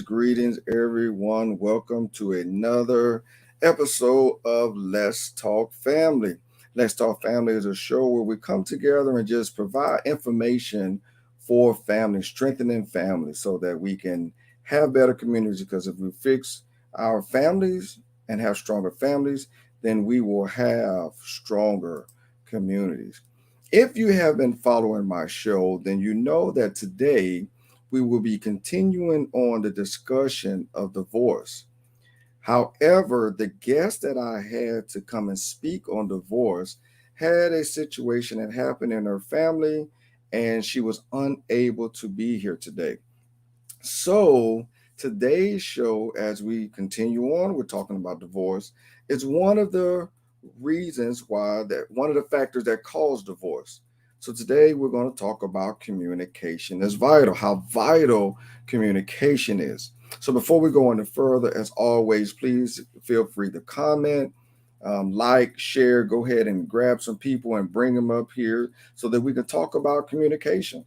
Greetings, everyone. Welcome to another episode of Let's Talk Family. Let's Talk Family is a show where we come together and just provide information for families, strengthening families so that we can have better communities. Because if we fix our families and have stronger families, then we will have stronger communities. If you have been following my show, then you know that today we will be continuing on the discussion of divorce. However, the guest that I had to come and speak on divorce had a situation that happened in her family, and she was unable to be here today. So, today's show, as we continue on, we're talking about divorce, is one of the reasons why that one of the factors that cause divorce. So today we're going to talk about communication is vital, how vital communication is. So before we go any further, as always, please feel free to comment, like, share, go ahead and grab some people and bring them up here so that we can talk about communication.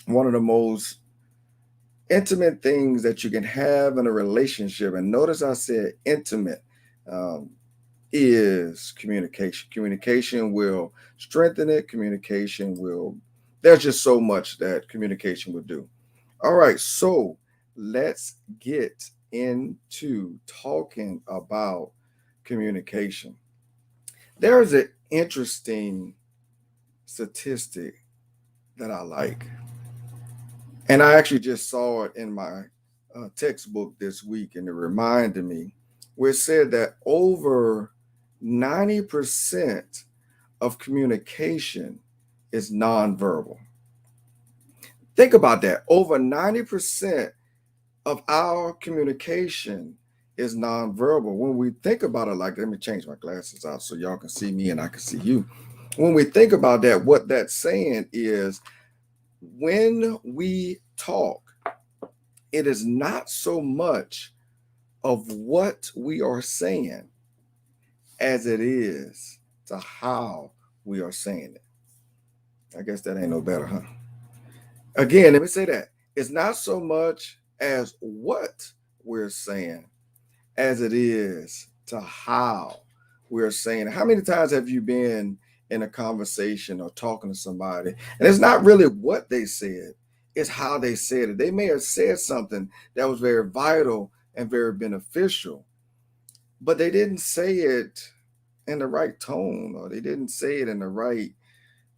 One of the most intimate things that you can have in a relationship, and notice I said intimate, um, is communication. Communication will strengthen it. There's just so much that communication will do. All right, so let's get into talking about communication. There's an interesting statistic that I like, and I actually just saw it in my textbook this week, and it reminded me where it said that over 90% of communication is nonverbal. Think about that. Over 90% of our communication is nonverbal. When we think about it, like, let me change my glasses out so y'all can see me and I can see you. When we think about that, what that's saying is when we talk, it is not so much of what we are saying as it is to how we are saying it. I guess that ain't no better, huh? Again, let me say that. It's not so much as what we're saying as it is to how we're saying it. How many times have you been in a conversation or talking to somebody, and it's not really what they said, it's how they said it. They may have said something that was very vital and very beneficial, but they didn't say it in the right tone, or they didn't say it in the right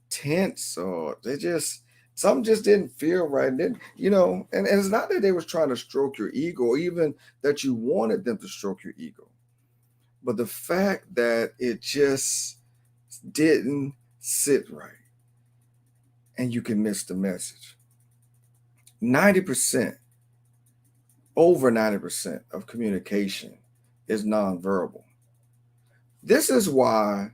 tense, or they just something just didn't feel right. And then, and it's not that they was trying to stroke your ego, or even that you wanted them to stroke your ego, but the fact that it just didn't sit right, and you can miss the message. 90%, over 90% of communication is nonverbal. This is why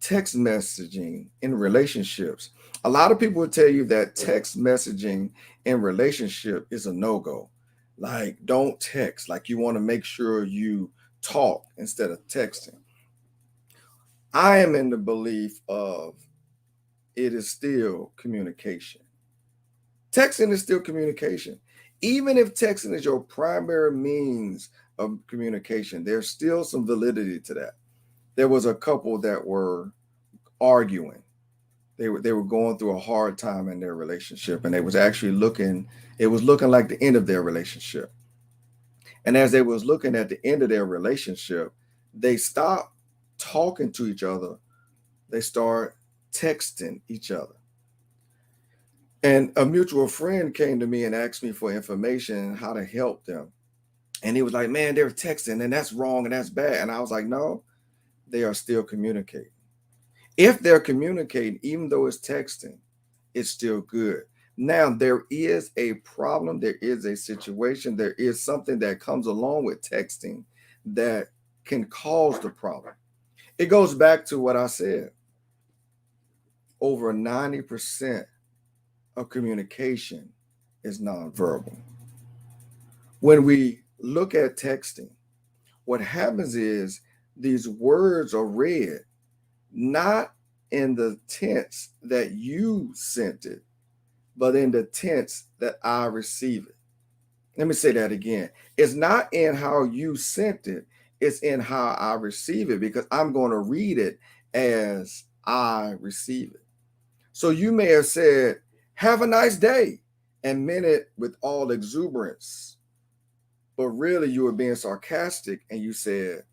text messaging in relationships, a lot of people will tell you that text messaging in relationship is a no-go. Like, don't text. Like, you want to make sure you talk instead of texting. I am in the belief of it is still communication. Texting is still communication. Even if texting is your primary means of communication, there's still some validity to that. There was a couple that were arguing. They were going through a hard time in their relationship, and it was looking like the end of their relationship. And as they was looking at the end of their relationship, they stopped talking to each other. They start texting each other. And a mutual friend came to me and asked me for information how to help them. And he was like, man, they're texting and that's wrong and that's bad. And I was like, no, they are still communicating. If they're communicating, even though it's texting, it's still good. Now, there is a problem, there is a situation, there is something that comes along with texting that can cause the problem. It goes back to what I said. Over 90% of communication is nonverbal. When we look at texting, what happens is these words are read not in the tense that you sent it, but in the tense that I receive it. Let me say that again. It's not in how you sent it, it's in how I receive it, because I'm going to read it as I receive it. So you may have said, "Have a nice day," and meant it with all exuberance, but really you were being sarcastic and you said,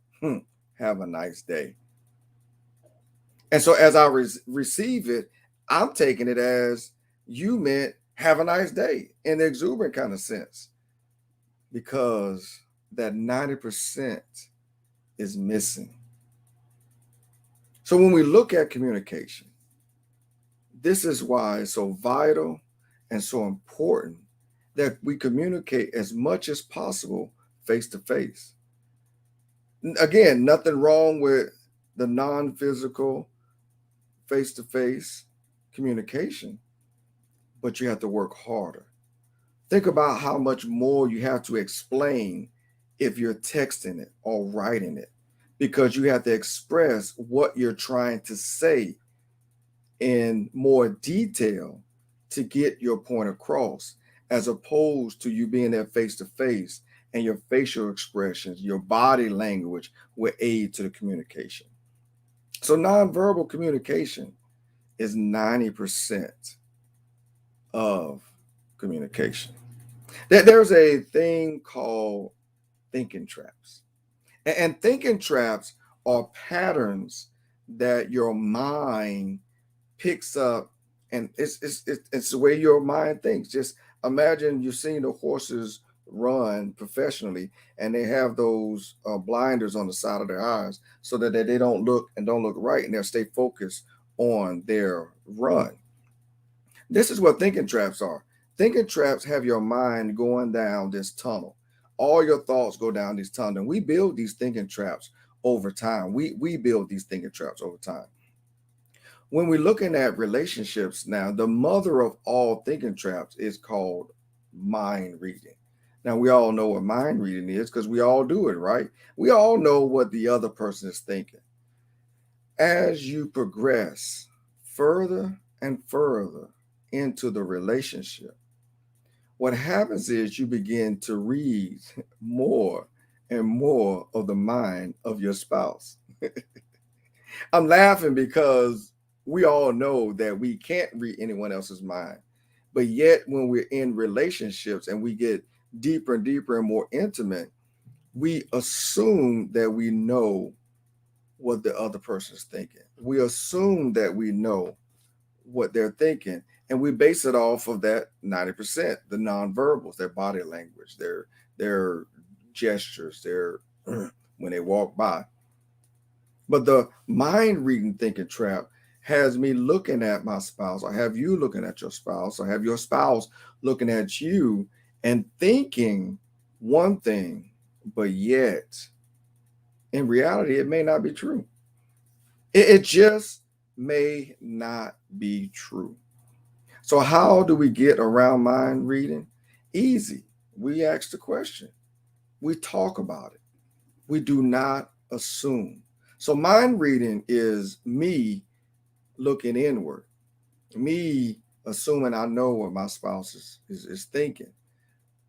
"Have a nice day." And so as I receive it, I'm taking it as you meant "have a nice day" in the exuberant kind of sense, because that 90% is missing. So when we look at communication, this is why it's so vital and so important that we communicate as much as possible face to face. Again, nothing wrong with the non physical face to face communication, but you have to work harder. Think about how much more you have to explain if you're texting it or writing it, because you have to express what you're trying to say in more detail to get your point across, as opposed to you being there face to face and your facial expressions, your body language will aid to the communication. So, nonverbal communication is 90% of communication. There's a thing called thinking traps. And thinking traps are patterns that your mind picks up, and it's the way your mind thinks. Just imagine you've seen the horses run professionally, and they have those blinders on the side of their eyes so that they don't look right, and they'll stay focused on their run. This is what thinking traps are. Thinking traps have your mind going down this tunnel. All your thoughts go down this tunnel. And we build these thinking traps over time. We build these thinking traps over time. When we're looking at relationships now, the mother of all thinking traps is called mind reading. Now, we all know what mind reading is because we all do it, right? We all know what the other person is thinking. As you progress further and further into the relationship, what happens is you begin to read more and more of the mind of your spouse. I'm laughing because we all know that we can't read anyone else's mind. But yet, when we're in relationships and we get deeper and deeper and more intimate, we assume that we know what the other person's thinking. We assume that we know what they're thinking. And we base it off of that 90%, the nonverbals, their body language, their gestures, their when they walk by. But the mind reading thinking trap has me looking at my spouse, or have you looking at your spouse, or have your spouse looking at you and thinking one thing, but yet in reality, it may not be true. It just may not be true. So, how do we get around mind reading? Easy. We ask the question, we talk about it, we do not assume. So, mind reading is me looking inward, me assuming I know what my spouse is thinking.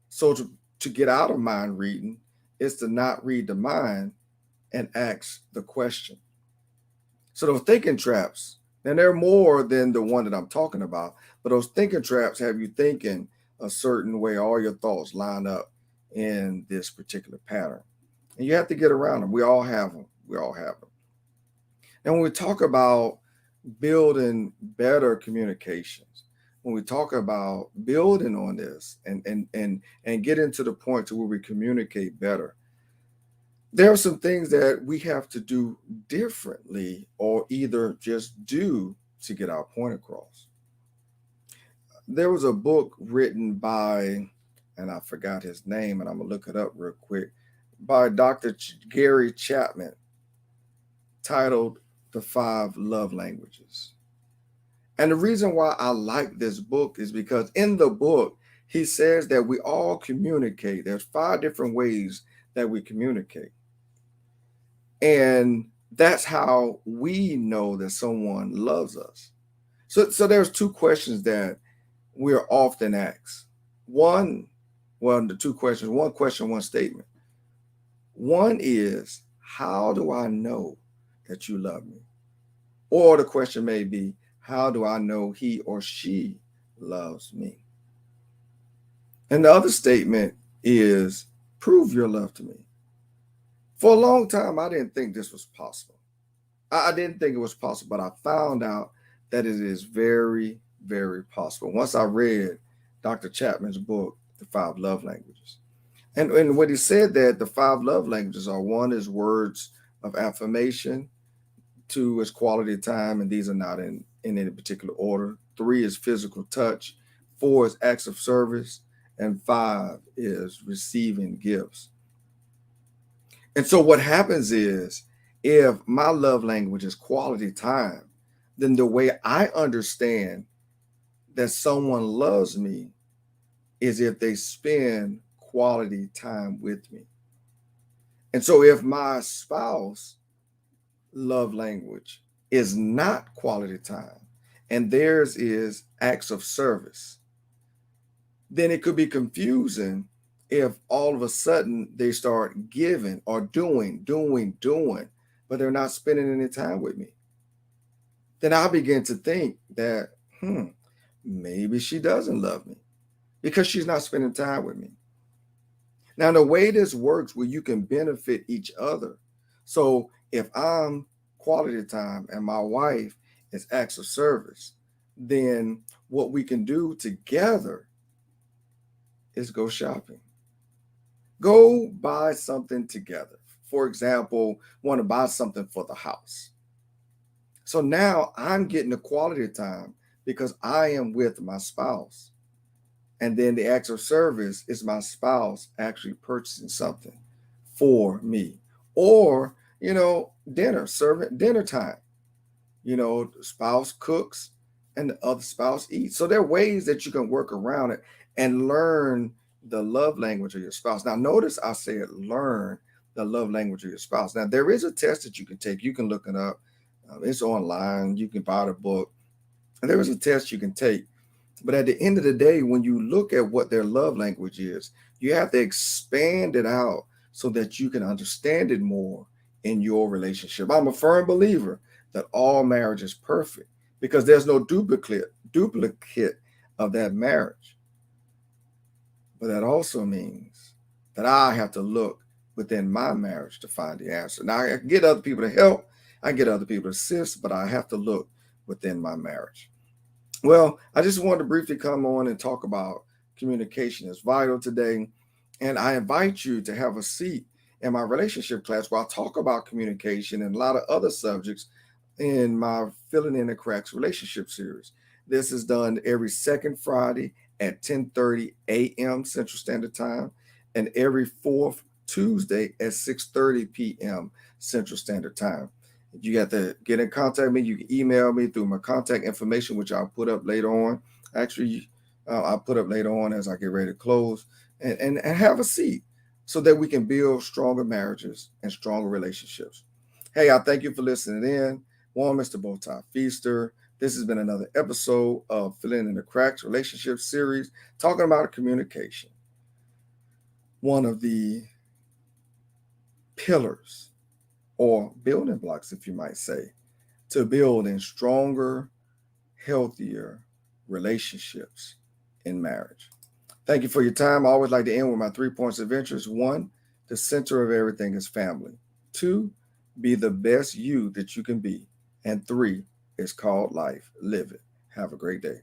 So, to get out of mind reading is to not read the mind and ask the question. So those thinking traps, and they're more than the one that I'm talking about, but those thinking traps have you thinking a certain way. All your thoughts line up in this particular pattern. And you have to get around them. We all have them. We all have them. And when we talk about building better communications, when we talk about building on this and getting to the point to where we communicate better, there are some things that we have to do differently or either just do to get our point across. There was a book written by, and I forgot his name, and I'm going to look it up real quick, by Dr. Gary Chapman, titled The Five Love Languages. And the reason why I like this book is because in the book, he says that we all communicate. There's 5 different ways that we communicate. And that's how we know that someone loves us. So there's 2 questions that we're often asked. The 2 questions, one question, one statement. One is, how do I know that you love me? Or the question may be, how do I know he or she loves me? And the other statement is, prove your love to me. For a long time, I didn't think this was possible. I didn't think it was possible, but I found out that it is very, very possible. Once I read Dr. Chapman's book, The 5 Love Languages. And what he said that the 5 love languages are: 1 is words of affirmation, 2 is quality time, and these are not in any particular order. 3 is physical touch, 4 is acts of service, and 5 is receiving gifts. And so what happens is, if my love language is quality time, then the way I understand that someone loves me is if they spend quality time with me. And so if my spouse love language is not quality time and theirs is acts of service, then it could be confusing if all of a sudden they start giving or doing, but they're not spending any time with me. Then I begin to think that, maybe she doesn't love me because she's not spending time with me. Now, the way this works, where you can benefit each other. So if I'm quality time and my wife is acts of service, then what we can do together is go shopping. Go buy something together. For example, want to buy something for the house. So now I'm getting the quality time because I am with my spouse. And then the acts of service is my spouse actually purchasing something for me. Or, dinner time. The spouse cooks and the other spouse eats. So there are ways that you can work around it and learn the love language of your spouse. Now, notice I said learn the love language of your spouse. Now, there is a test that you can take. You can look it up. It's online. You can buy the book. And there is a test you can take. But at the end of the day, when you look at what their love language is, you have to expand it out so that you can understand it more in your relationship. I'm a firm believer that all marriage is perfect because there's no duplicate of that marriage. But that also means that I have to look within my marriage to find the answer. Now, I can get other people to help, I can get other people to assist, but I have to look within my marriage. Well, I just wanted to briefly come on and talk about communication is vital today. And I invite you to have a seat in my relationship class where I talk about communication and a lot of other subjects in my Filling in the Cracks relationship series. This is done every second Friday at 10:30 a.m. Central Standard Time and every fourth Tuesday at 6:30 p.m. Central Standard Time. You got to get in contact with me. You can email me through my contact information, which I'll put up later on. Actually, I'll put up later on as I get ready to close and have a seat so that we can build stronger marriages and stronger relationships. Hey, I thank you for listening in. One, Mr. Bowtie Feaster. This has been another episode of Filling in the Cracks relationship series, talking about communication. One of the pillars or building blocks, if you might say, to building stronger, healthier relationships in marriage. Thank you for your time. I always like to end with my 3 points of interest. 1, the center of everything is family. 2, be the best you that you can be. And 3, it's called life. Live it. Have a great day.